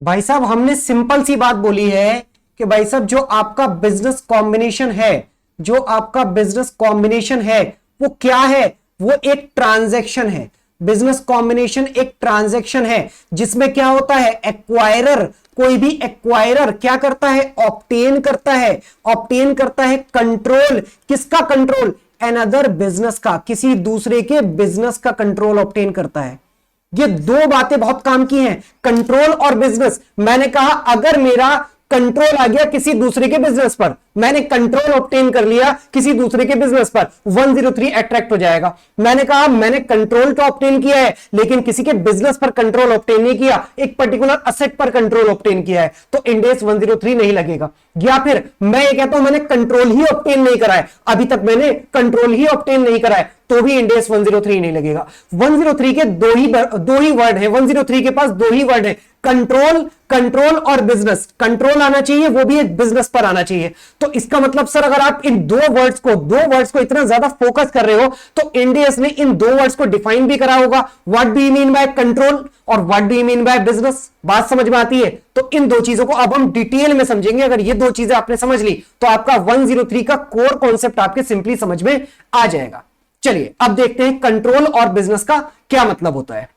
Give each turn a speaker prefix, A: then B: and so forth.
A: भाई साहब हमने सिंपल सी बात बोली है कि भाई साहब जो आपका बिजनेस कॉम्बिनेशन है, जो आपका बिजनेस कॉम्बिनेशन है वो क्या है? वो एक ट्रांजैक्शन है। बिजनेस कॉम्बिनेशन एक ट्रांजैक्शन है जिसमें क्या होता है, एक्वायरर, कोई भी एक्वायरर क्या करता है, ऑब्टेन करता है, ऑब्टेन करता है कंट्रोल। किसका कंट्रोल? अनदर बिजनेस का, किसी दूसरे के बिजनेस का कंट्रोल ऑब्टेन करता है। ये दो बातें बहुत काम की हैं, कंट्रोल और बिजनेस। मैंने कहा अगर मेरा कंट्रोल आ गया किसी दूसरे के बिजनेस पर, मैंने कंट्रोल ऑब्टेन कर लिया किसी दूसरे के बिजनेस पर, 103 अट्रैक्ट हो जाएगा। मैंने कहा मैंने कंट्रोल तो ऑब्टेन किया है लेकिन किसी के बिजनेस पर कंट्रोल ऑब्टेन नहीं किया, एक पर्टिकुलर असेट पर कंट्रोल ऑब्टेन किया है, तो इंड एस 103 नहीं लगेगा। या फिर मैं ये कहता हूं मैंने कंट्रोल ही ऑब्टेन नहीं करा है, अभी तक मैंने कंट्रोल ही ऑब्टेन नहीं करा है, तो भी इंड एस 103 नहीं लगेगा। 103 के दो ही वर्ड है, 103 के पास दो ही वर्ड है, कंट्रोल, कंट्रोल और बिजनेस। कंट्रोल आना चाहिए वो भी एक बिजनेस पर आना चाहिए। तो इसका मतलब सर अगर आप इन दो वर्ड्स को इतना ज्यादा फोकस कर रहे हो तो इंडियस ने इन दो वर्ड्स को डिफाइन भी करा होगा, what do you mean by control और what do you mean by business. बात समझ में आती है? तो इन दो चीजों को अब हम डिटेल में समझेंगे। अगर ये दो चीजें आपने समझ ली तो आपका 103 का कोर कॉन्सेप्ट आपके सिंपली समझ में आ जाएगा। चलिए अब देखते हैं कंट्रोल और बिजनेस का क्या मतलब होता है।